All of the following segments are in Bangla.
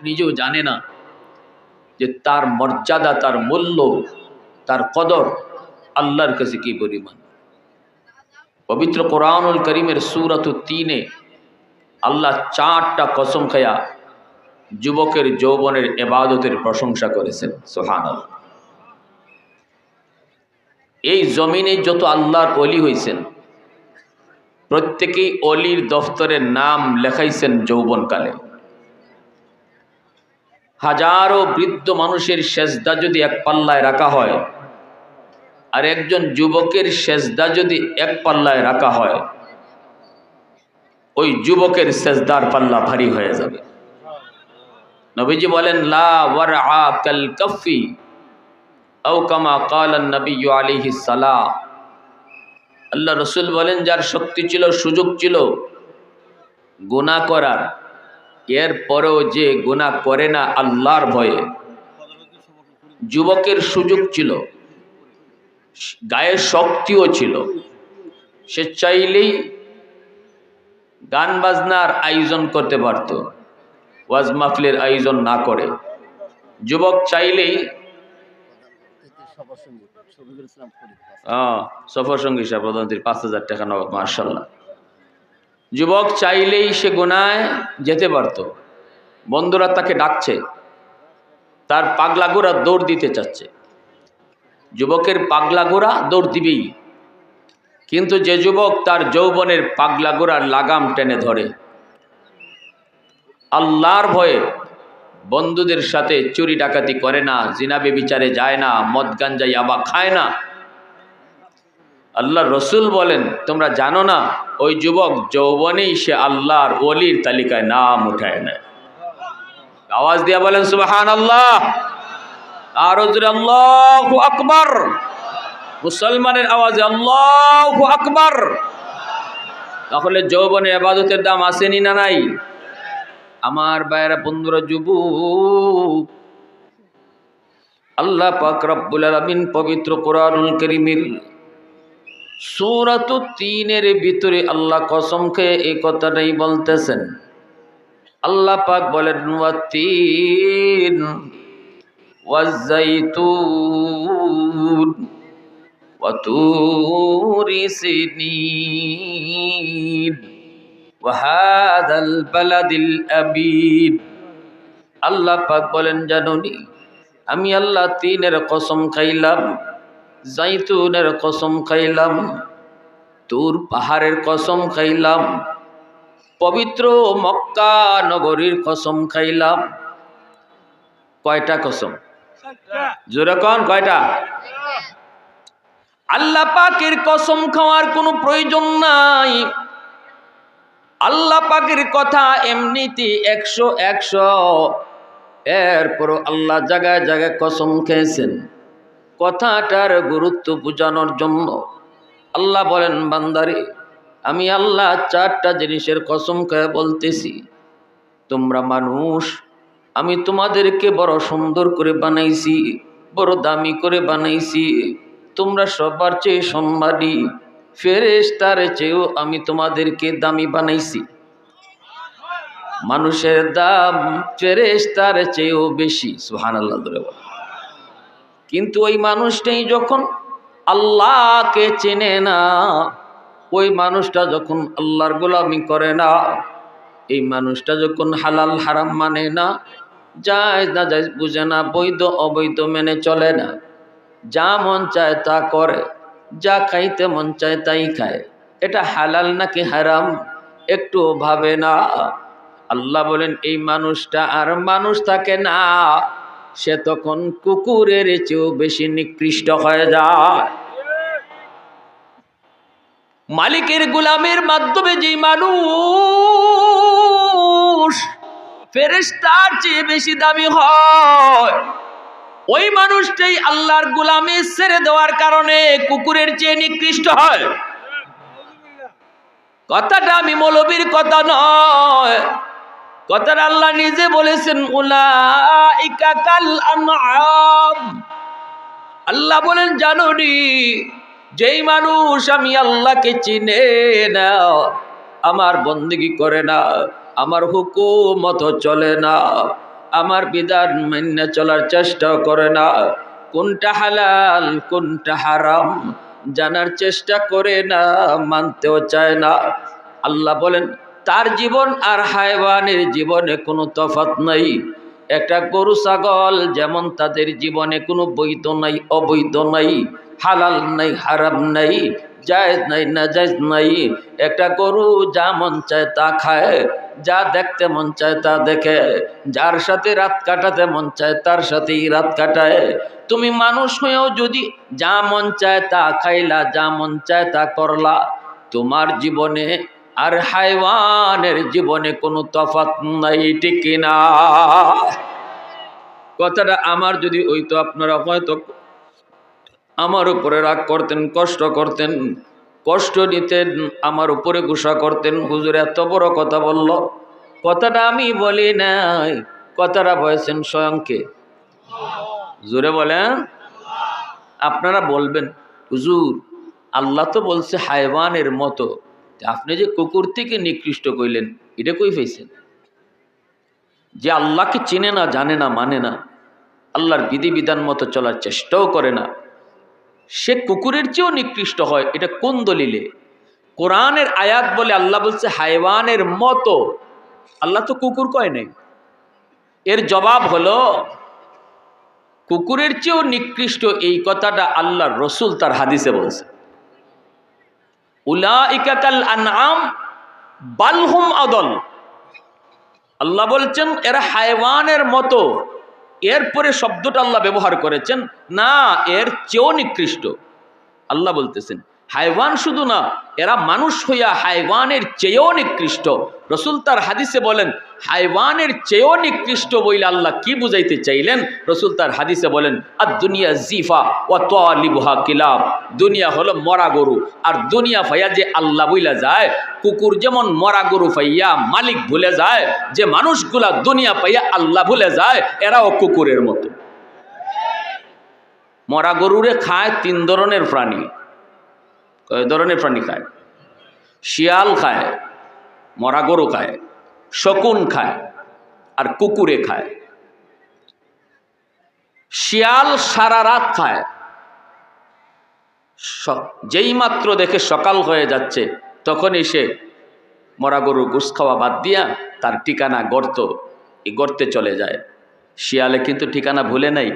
নিজেও জানে না যে তার মর্যাদা, তার মূল্য, তার কদর আল্লাহর কাছে কি পরিমাণ। পবিত্র কোরআনুল করিমের সূরাত ৩-এ আল্লাহ ৪টা কসম খায়া যুবকের যৌবনের ইবাদতের প্রশংসা করেছেন। সুবহানাল্লাহ। এই জমিনে যত আল্লাহর ওলি হয়েছেন প্রত্যেকেই অলির দফতরের নাম লেখাইছেন যৌবনকালে। হাজারো বৃদ্ধ মানুষের সেজদা যদি এক পাল্লায় রাখা হয় আর একজন যুবকের সেজদা যদি এক পাল্লায় রাখা হয়, ওই যুবকের সেজদার পাল্লা ভারী হয়ে যাবে। নবীজি বলেন লা ওয়ারআ কাল কাফি আও কামা ক্বালা নবী আলাইহিস সালাম। আল্লাহ রসুল বলেন যার শক্তি ছিল, সুযোগ ছিল গুনাহ করার, এর পরেও যে গুনাহ করে না আল্লাহর ভয়ে। যুবকের সুযোগ ছিল, গায়ের শক্তিও ছিল, সে চাইলেই গান বাজনার আয়োজন করতে পারত, ওয়াজ মাহফিলের আয়োজন না করে। যুবক চাইলেই সফর সঙ্গী সাহেব প্রধানমন্ত্রী ৫,০০০ টাকা নগদ, মাশাআল্লাহ। যুবক চাইলেই সে গুনায় যেতে পারত। বন্ধুরা তাকে ডাকছে, তার পাগলা গোরা দৌড় দিতে চাচ্ছে। যুবকের পাগলা গোরা দৌড় দিবেই, কিন্তু যে যুবক তার যৌবনের পাগলা গোরার লাগাম টেনে ধরে, আল্লাহর ভয়ে বন্ধুদের সাথে চুরি ডাকাতি করে না, জিনা ব্যভিচারে যায় না, মদ গাঞ্জা ইয়াবা খায় না, আল্লাহ রসুল বলেন তোমরা জানো না ওই যুবক যৌবনেই সে আল্লাহর ওলির তালিকায় নাম উঠায় নেয়। আওয়াজ দিয়া বলেন সুবহানাল্লাহ। আর জোরে আল্লাহু আকবার। মুসলমানের আওয়াজে আল্লাহু আকবার। তাহলে যৌবনে ইবাদতের দাম আসেনি না নাই? আমার ভাইয়েরা, বন্ধুরা, যুবক, আল্লাহ পাক রব্বুল আলামিন পবিত্র কোরআনুল কারীমের সূরাত ৩-এর ভিতরে আল্লাহ কসম খেয়ে এই কথাটাই বলতেছেন। আল্লাহ পাক বলেন ওয়াত্তিন ওয়াজ-যাইতুন ওয়া তুরি সিনিন ওয়া হাযাল বালাদিল আমিন। আল্লাহ পাক বলেন জানোনি আমি আল্লাহ ৩-এর কসম খাইলাম, জাইতুনের কসম খাইলাম, তুর পাহাড়ের কসম খাইলাম, পবিত্র মক্কা নগরীর কসম খাইলাম। কয়টা কসম? জোরে কোন কয়টা? আল্লাহ পাকের কসম খাওয়ার কোনো প্রয়োজন নাই। আল্লাহ পাকের কথা এমনিতে ১০০ এরপর আল্লাহ জায়গায় জায়গায় কসম খেয়েছেন কথাটার গুরুত্ব বোঝানোর জন্য। আল্লাহ বলেন বান্দারে আমি আল্লাহ ৪টা জিনিসের কসম খেয়ে বলতেছি, তোমরা মানুষ, আমি তোমাদেরকে বড় সুন্দর করে বানাইছি, বড় দামি করে বানাইছি, তোমরা সবার চেয়ে সম্মানী, ফেরেশতার চেয়েও আমি তোমাদেরকে দামি বানাইছি। মানুষের দাম ফেরেশতার চেয়েও বেশি, সুবহানাল্লাহ ধরে বল। কিন্তু ওই মানুষটাই যখন আল্লাহকে চেনে না, ওই মানুষটা যখন আল্লাহর গোলামি করে না, এই মানুষটা যখন হালাল হারাম মানে না, জায়েজ না জায়েজ বুঝে না, বৈধ অবৈধ মেনে চলে না, যা মন চায় তা করে, যা খাইতে মন চায় তাই খায়, এটা হালাল নাকি হারাম একটু ভাবে না, আল্লাহ বলেন এই মানুষটা আর মানুষ থাকে না, সে তখন কুকুরের চেয়েও বেশি নিকৃষ্ট হয়ে যায়। মালিকের গোলামের মাধ্যমে যে মানুষ ফেরেশতার চেয়ে বেশি দামি হয়, ওই মানুষটাই আল্লাহর গোলামি ছেড়ে দেওয়ার কারণে কুকুরের চেয়ে নিকৃষ্ট হয়। কথাটা আমি মৌলবীর কথা নয়, কথাটা আল্লাহ নিজে বলেছেন উলাইকা কাল আনআম। আল্লাহ বলেন জানোনি যেই মানুষ আমি আল্লাহকে চিনে না, আমার বন্দেগী করে না, আমার হুকুম মতো চলে না, আমার বিধান মেনে চলার চেষ্টাও করে না, কোনটা হালাল কোনটা হারাম জানার চেষ্টা করে না, মানতেও চায় না। আল্লাহ বলেন তার জীবন আর হায়ওয়ানের জীবনে কোনো তফাৎ নাই। একটা গরু ছাগল যেমন তাদের জীবনে কোনো বৈধ নাই অবৈধ নাই, হালাল নাই হারাম নাই, জায়েজ নাই নাজায়েজ নাই। একটা গরু যা মন চায় তা খায়, যা দেখতে মন চায় তা দেখে, যার সাথে রাত কাটাতে মন চায় তার সাথেই রাত কাটায়। তুমি মানুষ হয়েও যদি যা মন চায় তা খাইলা, যা মন চায় তা করলা, তোমার জীবনে আর হায়ওয়ানের জীবনে কোনো তফাৎ নাই, ঠিক কিনা? কথাটা আমার যদি হইতো আপনারা হয়তো আমার উপরে রাগ করতেন, কষ্ট করতেন, কষ্ট নিতেন, আমার উপরে গুসা করতেন, হুজুর এত বড় কথা বলল। কথাটা আমি বলি নাই, কথাটা বলেছেন স্বয়ংকে। জোরে বলেন। আপনারা বলবেন হুজুর আল্লাহ তো বলছে হায়ওয়ানের মতো, আপনি যে কুকুর থেকে নিকৃষ্ট কইলেন, এটা কই পেয়েছেন? যে আল্লাহকে চিনে না, জানে না, মানে না, আল্লাহর বিধিবিধান মতো চলার চেষ্টাও করে না, সে কুকুরের চেয়েও নিকৃষ্ট হয়, এটা কোন দলিলে? কোরআনের আয়াত বলে আল্লাহ বলছে হায়ওয়ানের মতো, আল্লাহ তো কুকুর কয় নাই। এর জবাব হলো কুকুরের চেয়েও নিকৃষ্ট এই কথাটা আল্লাহর রসুল তার হাদিসে বলছে। উলাইকা কাল আনআম বাল হুম আদল। আল্লাহ বলছেন এরা হায়ওয়ানের মতো, এরপরে শব্দটা আল্লাহ ব্যবহার করেছেন না, এর চেয়েও নিকৃষ্ট। আল্লাহ বলতেছেন হায়ওয়ান শুধু না, এরা মানুষ হইয়া হায়ওয়ানের চেয়েও নিকৃষ্ট। রসুল তার হাদিসে বলেন হায়ওয়ানের চেয়েও নিকৃষ্ট বইলে আল্লাহ কি বুঝাইতে চাইলেন? রসুল তার হাদিসে বলেন আর দুনিয়া জিফা ও তালিবুহা কিলাব। দুনিয়া হলো মরা গরু, আর দুনিয়া ফাইয়া যে আল্লাহ বইলা যায়, কুকুর যেমন মরা গরু ফাইয়া মালিক ভুলে যায়, যে মানুষগুলা দুনিয়া পাইয়া আল্লাহ ভুলে যায়, এরাও কুকুরের মতো। মরা গরুরে খায় তিন ধরনের প্রাণী। কয় ধরনের প্রাণী খায়? শিয়াল খায়, মরা গরু খায়, শকুন খায়, আর কুকুরে খায়। শিয়াল সারা রাত খায়, যেই মাত্র দেখে সকাল হয়ে যাচ্ছে তখনই সে মরা গরুর গোশত খাওয়া বাদ দিয়া তার ঠিকানা গর্ত, এই গর্তে চলে যায়। শিয়ালে কিন্তু ঠিকানা ভুলে নাই।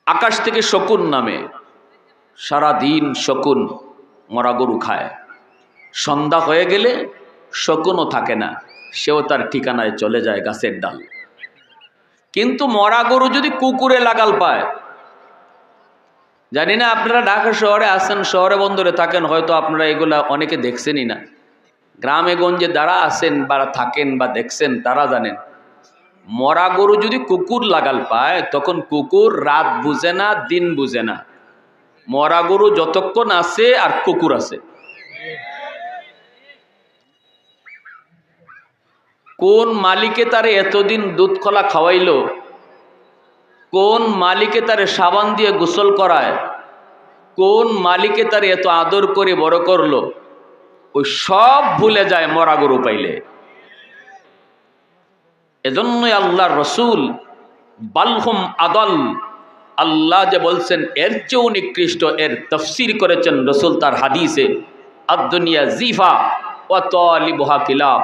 আকাশ থেকে শকুন নামে, সারাদিন শকুন মরা গরু খায়। সন্ধ্যা হয়ে গেলে শকুনও থাকে না, সেও তার ঠিকানায় চলে যায় গাছের ডাল। কিন্তু মরা গরু যদি কুকুরে লাগাল পায়, জানি না আপনারা ঢাকা শহরে আছেন, শহরে বন্দরে থাকেন, হয়তো আপনারা এগুলা অনেকে দেখছেনই না। গ্রামে গঞ্জে যারা আছেন বা থাকেন বা দেখছেন তারা জানেন, মরা গরু যদি কুকুর লাগাল পায় তখন কুকুর রাত বুঝে না, দিন বুঝে না। মরা গরু যতক্ষণ আছে আর কুকুর আছে। কোন মালিকে তারে এতদিন দুধ কলা খাওয়াইলো, কোন মালিকে তারে সাবান দিয়ে গোসল করায়, কোন মালিকে তারে এত আদর করে বড় করলো, ওই সব ভুলে যায় মরা গরু পাইলে। এজন্যই আল্লাহর রসুল বালহুম আদল, আল্লাহ যে বলছেন এর চেয়েও নিকৃষ্ট, এর তফসির করেছেন রসুল তার হাদিসে আদ-দুনিয়া জিফা ওয়া তালিবুহা কিলাব।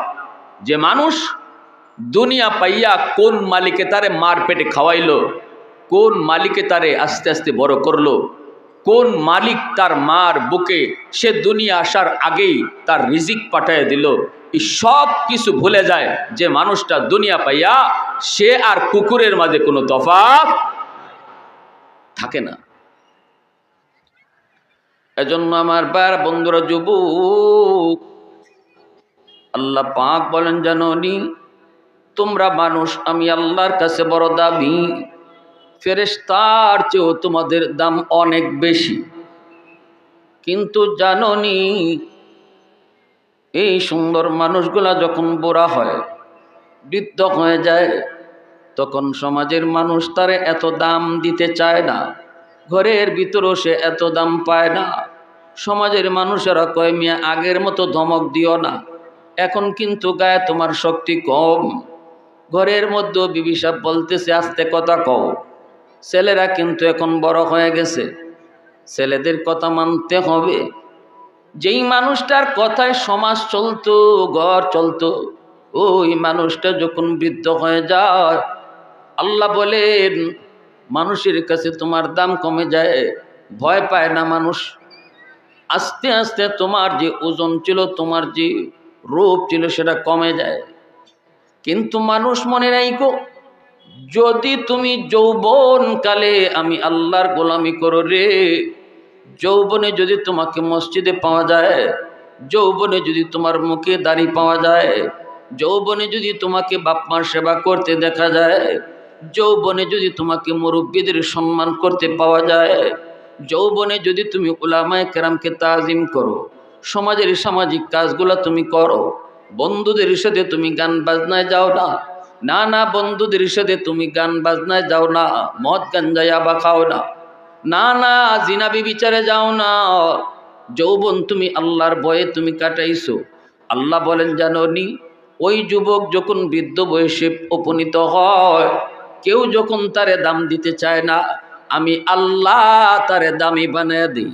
যে মানুষ দুনিয়া পাইয়া কোন মালিকে তারে মার পেটে খাওয়াইলো, কোন মালিকে তারে আস্তে আস্তে বড় করলো, কোন মালিক তার মার বুকে সে দুনিয়া আসার আগেই তার রিজিক পাঠায় দিল, এই সব কিছু ভুলে যায় যে মানুষটা দুনিয়া পাইয়া, সে আর কুকুরের মাঝে কোনো তফাৎ থাকে না। এজন্য আমার বার বন্ধুরা, যুবক, আল্লাহ পাক বলেন জানোনি তোমরা মানুষ আমি আল্লাহর কাছে বড় দামি, ফেরেশতার চেয়েও তোমাদের দাম অনেক বেশি। কিন্তু জানোনি এই সুন্দর মানুষগুলা যখন বুড়া হয়, বৃদ্ধ হয়ে যায়, তখন সমাজের মানুষ তারে এত দাম দিতে চায় না, ঘরের ভিতরেও সে এত দাম পায় না। সমাজের মানুষেরা কয় মিয়া আগের মতো ধমক দিও না, এখন কিন্তু গায়ে তোমার শক্তি কম। ঘরের মধ্যে বিবি সাহেব বলতেছে আস্তে কথা কও। ছেলেরা কিন্তু এখন বড় হয়ে গেছে, ছেলেদের কথা মানতে হবে। যেই মানুষটার কথায় সমাজ চলতো, ঘর চলতো, ওই মানুষটা যখন বৃদ্ধ হয়ে যায়, আল্লাহ বলেন মানুষের কাছে তোমার দাম কমে যায়, ভয় পায় না মানুষ। আস্তে আস্তে তোমার যে ওজন ছিল, তোমার যে রূপ ছিল, সেটা কমে যায়। কিন্তু মানুষ মনে রাখো, যদি তুমি যৌবন কালে আমি আল্লাহর গোলামি করো রে, যৌবনে যদি তোমাকে মসজিদে পাওয়া যায়, যৌবনে যদি তোমার মুখে দাড়ি পাওয়া যায়, যৌবনে যদি তোমাকে বাপমার সেবা করতে দেখা যায়, যৌবনে যদি তোমাকে মুরব্বীদের সম্মান করতে পাওয়া যায়, যৌবনে যদি তুমি উলামায়ে কেরামকে তাজিম করো, সমাজের সামাজিক কাজগুলো তুমি করো, বন্ধুদের সাথে তুমি গান বাজনায় যাও না, না না বন্ধুদের সাথে তুমি গান বাজনায় যাও না, মদ গাঞ্জা ইয়াবা খাও না, না না জিনা বিচারে যাও না, যৌবন তুমি আল্লাহর ভয়ে তুমি কাটাইছো। আল্লাহ বলেন জানো নি, ওই যুবক যখন বৃদ্ধ বয়সে উপনীত হয়, কেউ যখন তারে দাম দিতে চায় না, আমি আল্লাহ তারে দামি বানায় দিই।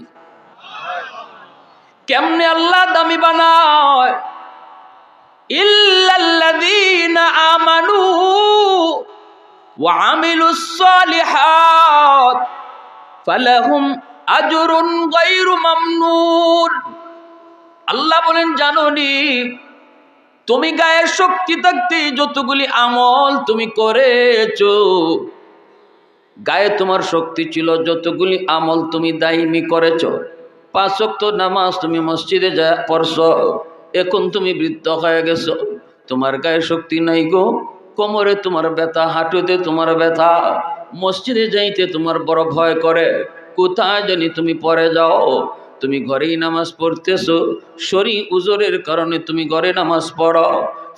কেমনে আল্লাহ দামি বানায়? ইল্লাল্লাযীনা আমানু ওয়া আমিলুস সালিহাত ফালাহুম আজরুন গায়রু মামনুন। আল্লাহ বলেন জানো নি, তুমি গায়ে শক্তি থাকতে যতগুলি আমল তুমি করেছো, গায়ে তোমার শক্তি ছিল, যতগুলি আমল তুমি দাইমি করেছো, 5 ওয়াক্ত নামাজ তুমি মসজিদে যা পড়ছো, এখন তুমি বৃদ্ধ হয়ে গেছো, তোমার গায়ে শক্তি নাই গো, কোমরে তোমার ব্যথা, হাঁটুতে তোমার ব্যথা, মসজিদে যাইতে তোমার বড় ভয় করে, কোথায় জানি তুমি পড়ে যাও, তুমি ঘরেই নামাজ পড়তেছো, শরী উজরের কারণে তুমি ঘরে নামাজ পড়ো,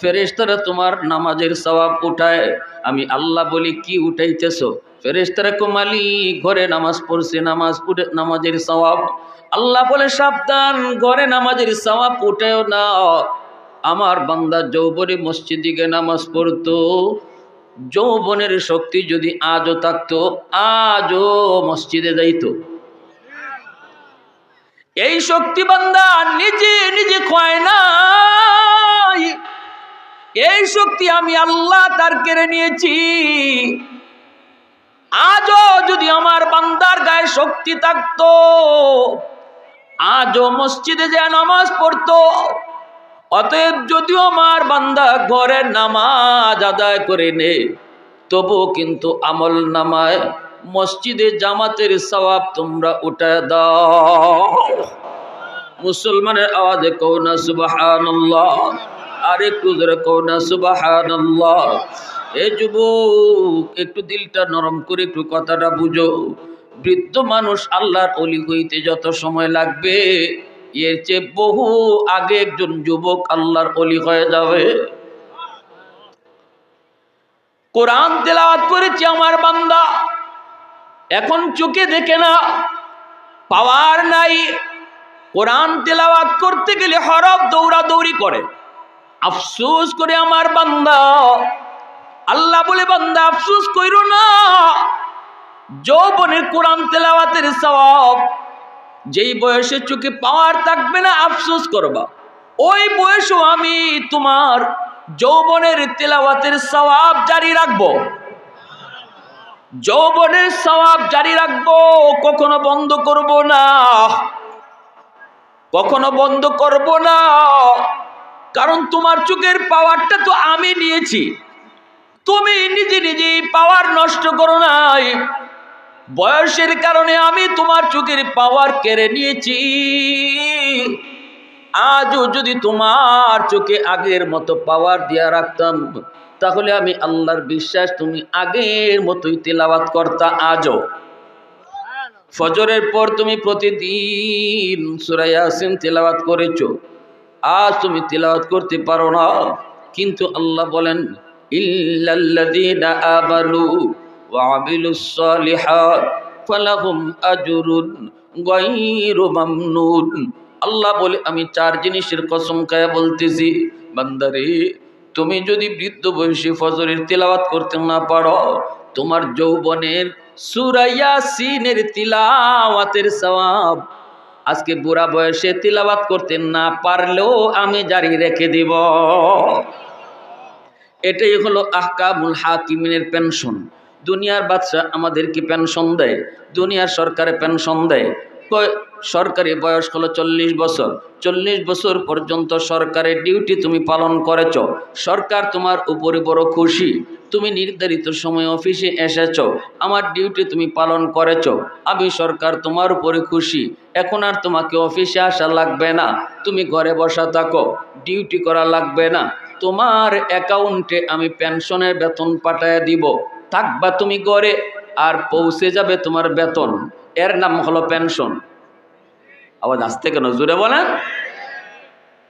ফেরেশতারা তোমার নামাজের সওয়াব উঠায়। আমি আল্লাহ বলি কি উঠাইতেছো? ফেরেশতারা কো মালিক ঘরে নামাজ পড়ছে, নামাজের সওয়াব। আল্লাহ বলে সাবধান, ঘরে নামাজের সওয়াব উঠায়ও না। আমার বান্দা যৌবনে মসজিদে গিয়ে নামাজ পড়তো, যৌবনের শক্তি যদি আজও থাকতো, আজও মসজিদে যাইতো। এই শক্তি বান্দা নিজে নিজে কয় নাই, এই শক্তি আমি আল্লাহ তার কেড়ে নিয়েছি। আজও যদি আমার বান্দার গায়ে শক্তি থাকতো, আজও মসজিদে যে নামাজ পড়তো। অতএব যদিও আমার বান্দা ঘরে নামাজ আদায় করে নে, তবু কিন্তু আমল নামায় মসজিদে জামাতের সওয়াব তোমরা উঠে দাও। মুসলমানের আওয়াজে কও না সুবহানাল্লাহ, আর একটু জোরে কও না সুবহানাল্লাহ। এ যুবক, একটু দিলটা নরম করে একটু কথাটা বুঝো। বৃদ্ধ মানুষ আল্লাহর ওলি হইতে যত সময় লাগবে, এর চেয়ে বহু আগে একজন যুবক আল্লাহর ওলি হয়ে যাবে। কোরআন তেলাওয়াত করেছি আমার বান্দা, এখন চোখে দেখে না, পাওয়ার নাই, কোরআন তেলাওয়াত করতে গেলে হরফ দৌড়াদৌড়ি করে, আফসোস করে আমার বান্দা। আল্লাহ বলে বান্দা আফসোস কইরো না, যৌবনের কোরআন তেলাওয়াতের সওয়াব যেই বয়সে চোখে পাওয়ার থাকবে না, আফসোস করবা, ওই বয়সেও আমি তোমার যৌবনের তেলাওয়াতের সওয়াব জারি রাখবো, যৌবনের সওয়াব জারি রাখবো, কখনো বন্ধ করব না, কখনো বন্ধ করব না। কারণ তোমার চোখের পাওয়ারটা তো আমি নিয়েছি, তুমি নিজে নিজেই পাওয়ার নষ্ট করো নাই, বয়সের কারণে আমি তোমার চোখের পাওয়ার কেড়ে নিয়েছি। আজও যদি তোমার চোখে আগের মতো পাওয়ার দিয়া রাখতাম, তাহলে আমি আল্লাহর বিশ্বাস তুমি আগের মতোই তেলাওয়াত করতা। আজও ফজরের পর তুমি প্রতিদিন সূরা ইয়াসিন তেলাওয়াত করেছো, আজ তুমি তেলাওয়াত করতে পারো না, কিন্তু আল্লাহ বলেন ইল্লাল্লাযীনা আমানু ওয়া আমিলুস সালিহাত ফালাহুম আজরুন গায়রু মামনুন। আল্লাহ বলে আমি 4 জিনিসের কসম খায়া বলতেছি, বান্দারে তুমি যদি বৃদ্ধ বয়সী ফজরের তিলাওয়াত করতে না পারো, তোমার যৌবনের সূরা ইয়াসিনের তিলাওয়াতের সওয়াব আজকে বুড়া বয়সে তিলাওয়াত করতে না পারলেও আমি জারি রেখে দিব। এটাই হলো আহকামুল হাকিমিনের পেনশন। দুনিয়ার বাদশা আমাদেরকে পেনশন দেয়, দুনিয়ার সরকারে পেনশন দেয়। সরকারি বয়স হলো 40 বছর। 40 বছর পর্যন্ত সরকারের ডিউটি তুমি পালন করেছ, সরকার তোমার উপরে বড় খুশি। তুমি নির্ধারিত সময় অফিসে এসেছ, আমার ডিউটি তুমি পালন করেছ, আমি সরকার তোমার উপরে খুশি। এখন আর তোমাকে অফিসে আসা লাগবে না, তুমি ঘরে বসা থাকো, ডিউটি করা লাগবে না। তোমার অ্যাকাউন্টে আমি পেনশনের বেতন পাঠায় দিব, থাকবা তুমি ঘরে, আর পৌঁছে যাবে তোমার বেতন। এর নাম হলো পেনশন। আওয়াজ আসতে কেন, জোরে বলেন।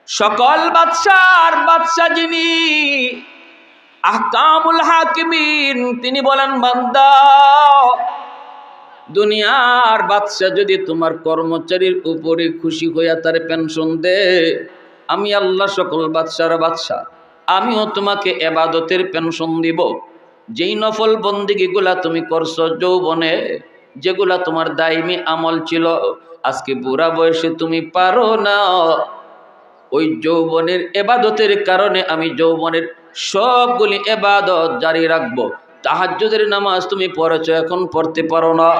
সকল বাদশার বাদশা যিনি আহকামুল হাকিমিন, তিনি বলেন বান্দা, দুনিয়ার বাদশা যদি তোমার কর্মচারীর উপরে খুশি হইয়া তার পেনশন দে, আমি আল্লাহ সকল বাদশার বাদশা, আমিও তোমাকে ইবাদতের পেনশন দিব। যেই নফল বন্দেগীগুলা তুমি করছো যৌবনে, যেগুলা তোমার দায়মি আমল ছিল, আজকে বুড়া বয়সে তুমি পারো না, ওই যৌবনের ইবাদতের কারণে আমি যৌবনের সবগুলি ইবাদত জারি রাখবো। তাহাজ্জুদের নামাজ তুমি পড়েছো, এখন পড়তে পারো না,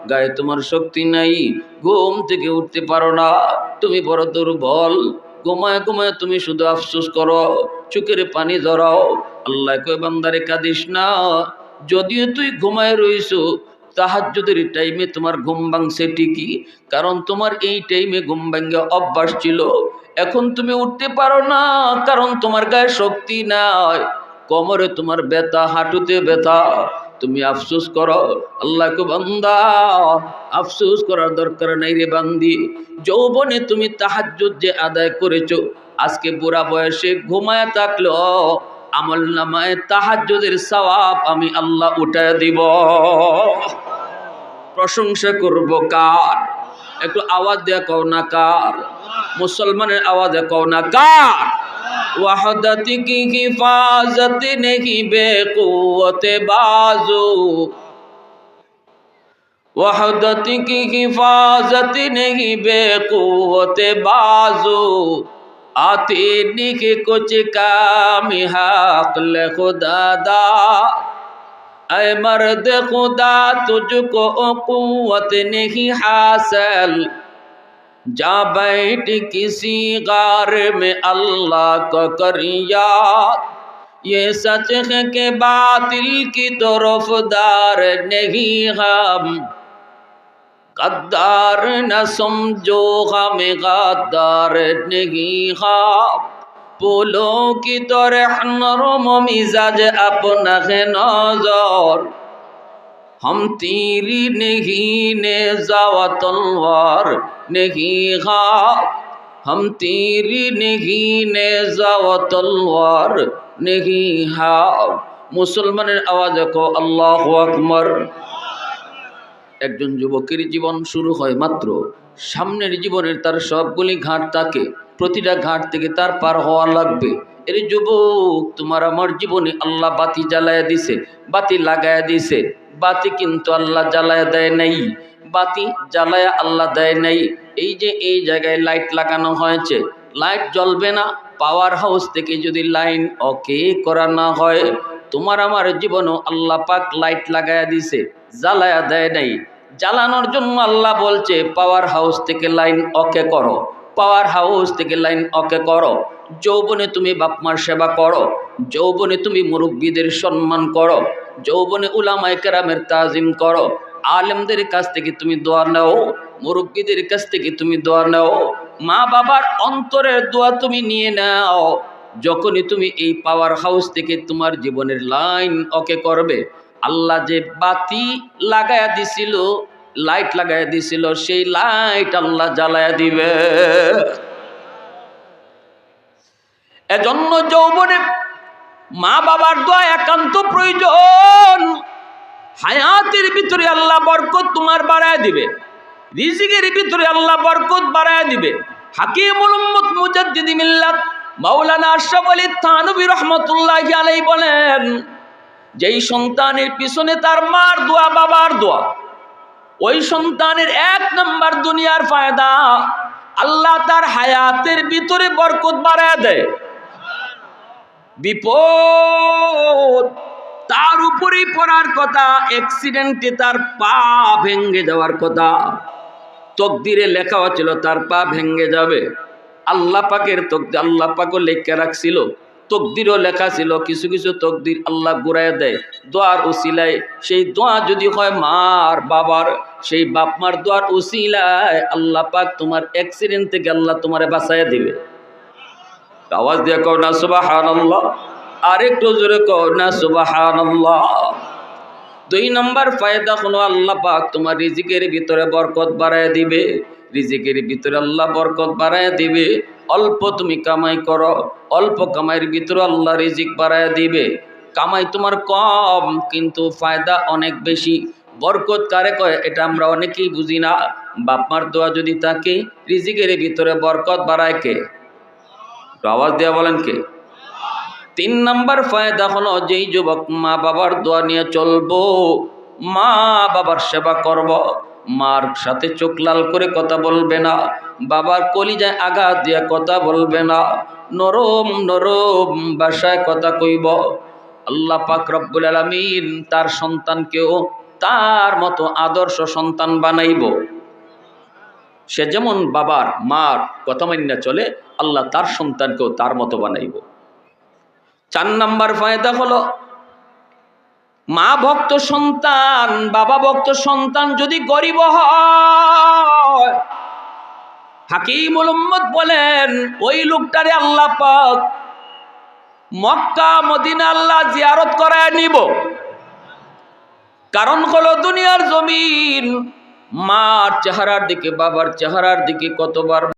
গায়ে তোমার শক্তি নাই, ঘুম থেকে উঠতে পারো না, তুমি বড় দুর্বল, ঘুমায় ঘুমায় তুমি শুধু আফসোস করো, চোখের পানি ধরাও। আল্লাহ কয় বান্দারে কাঁদিস না, যদিও তুই ঘুমায় রইছো, তাহাজ্জুদের টাইমে তোমার ঘুম ভাঙছে ঠিকই, কারণ তোমার এই টাইমে ঘুম ভাঙা অভ্যাস ছিল। এখন তুমি উঠতে পারো না, কারণ তোমার গায়ে শক্তি নাই, কোমরে তোমার ব্যথা, হাঁটুতে ব্যথা, তুমি আফসোস করো। আল্লাহ কো বান্দা, আফসোস করার দরকার নাই রে বান্দি। যৌবনে তুমি তাহাজ্জুদ যে আদায় করেছো, আজকে বুড়া বয়সে ঘুমায় থাকলো, আমল নামায় তাহাজ্জুদের সওয়াব আমি আল্লাহ উঠায় দিব। প্রশংসা করব কার? একটু আওয়াজ দেয়া কও না কার? মুসলমানের আওয়াজে কও না কার? ওয়াহদাতি কি হিফাজত নেহি বেকুওতে বাজু, ওয়াহদাতি কি হিফাজত নেহি বেকুওতে বাজু, आते निके कुछ काम हक ले खुदा दा, ऐ मर्द खुदा तुझको कुव्वत नहीं हासिल, जा बैठ किसी गार में अल्लाह को कर याद, ये सच है कि बातिल की तरफदार नहीं हम, गद्दार न समझो हमें गद्दार नहीं हम, फूलों की तरह नरम मिजाज अपना है नजर, हम तीरी नहीं नेज़ा व तलवार नहीं हम, हम तीरी नहीं नेज़ा व तलवार नहीं हम। मुसलमाনের আওয়াজে কও আল্লাহু আকবার। একজন যুবকের জীবন শুরু হয় মাত্র, সামনের জীবনের তার সবগুলি ঘাট থাকে, প্রতিটা ঘাট থেকে তার পার হওয়া লাগবে। এর যুবক, তোমার আমার জীবনে আল্লাহ বাতি জ্বালায়া দিছে, বাতি লাগায়া দিছে, বাতি কিন্তু আল্লাহ জ্বালায়া দেয় নাই, বাতি জ্বালায়া আল্লাহ দেয় নাই। এই যে এই জায়গায় লাইট লাগানো হয়েছে, লাইট জ্বলবে না, পাওয়ার হাউস থেকে যদি লাইন ওকে করা না হয়, তোমার আমার জীবনও আল্লাহ পাক লাইট লাগায়া দিছে, জ্বালায়া দেয় নাই। জ্বালানোর জন্য আল্লাহ বলছে পাওয়ার হাউস থেকে লাইন ওকে করো, পাওয়ার হাউস থেকে লাইন ওকে করো। যৌবনে তুমি বাপমার সেবা করো, যৌবনে তুমি মুরব্বীদের সম্মান করো, যৌবনে উলামায়ে কেরামের তাজিম করো, আলেমদের কাছ থেকে তুমি দোয়া নাও, মুরব্বীদের কাছ থেকে তুমি দোয়া নাও, মা বাবার অন্তরের দোয়া তুমি নিয়ে নাও। যখনই তুমি এই পাওয়ার হাউস থেকে তোমার জীবনের লাইন ওকে করবে, আল্লাহ যে বাতি লাগায়া দিছিল, লাইট লাগায়া দিছিল, সেই লাইট আল্লাহ জ্বালায়া দিবে। এজন্য যৌবনে মা বাবার দোয়া একান্ত প্রয়োজন। হায়াতের ভিতরে আল্লাহ বরকত তোমার বাড়ায় দিবে, রিজিকের ভিতরে আল্লাহ বরকত বাড়ায় দিবে। হাকিমুল উম্মত মুজাদ্দিদি মিল্লাত মাওলানা আশরাফ আলী থানভী রাহমাতুল্লাহি আলাইহি বলেন, যেই সন্তানের পিছনে তার মার দোয়া, বাবার দোয়া, ওই সন্তানের 1 নাম্বার দুনিয়ার ফায়দা, আল্লাহ তার হায়াতের ভিতরে বরকত বাড়ায় দেয়। বিপদ তার উপরেই পড়ার কথা, অ্যাক্সিডেন্টে তার পা ভেঙে যাওয়ার কথা, তকদিরে লেখা ছিল তার পা ভেঙে যাবে। আল্লাহ পাকের তকদির, আল্লাহ পাকও লেখা রাখছিল, তকদিরও লেখা ছিল। কিছু কিছু তকদির আল্লাহ ঘুরাইয়া দেয় দোয়ার উসিলায়। সেই দোয়া যদি হয় মার বাবার, সেই বাপ মার দোয়ার উসিলায় আল্লাহ পাক তোমার অ্যাক্সিডেন্ট থেকে আল্লাহ তোমারে বাঁচাইয়া দিবে। আওয়াজ দিয়ে কও না সুবহানাল্লাহ, আরেকটু জোরে কও না সুবহানাল্লাহ। 2 নম্বর ফায়দা হলো আল্লাহ পাক তোমার রিজিকের ভিতরে বরকত বাড়ায় দিবে। রিজিকের ভিতরে আল্লাহ বরকত বাড়ায় দিবে। অল্প তুমি কামাই করো, অল্প কামাইয়ের ভিতরে আল্লাহ রিজিক বাড়ায় দিবে। কামাই তোমার কম কিন্তু ফায়দা অনেক বেশি। বরকত কারে কয় এটা আমরা অনেকেই বুঝি না। বাপমার দোয়া যদি থাকে, রিজিকের ভিতরে বরকত বাড়ায় কে? আওয়াজ দেওয়া বলেন কে? 3 নম্বর ফায়দা হলো, যেই যুবক মা বাবার দোয়া নিয়ে চলবো, মা বাবার সেবা করব, মার সাথে চোখ লাল করে কথা বলবে না, বাবার কলিজায় আঘাত দিয়ে কথা বলবে না, নরম নরম ভাষায় কথা কইব, আল্লাহ পাক রব্বুল আলামিন তার সন্তানকেও তার মতো আদর্শ সন্তান বানাইব। সে যেমন বাবার মার কথা মাইন্না চলে, আল্লাহ তার সন্তানকেও তার মতো বানাইব। 4 নম্বর ফায়দা হলো, মা ভক্ত সন্তান, বাবা ভক্ত সন্তান যদি গরিব হয়, হাকিমুল উম্মত বলেন ওই লোকটারে আল্লাহ পাক মক্কা মদিনা আল্লাহ জিয়ারত করায় নিব। কারণ হলো দুনিয়ার জমিন মার চেহারার দিকে বাবার চেহারার দিকে কতবার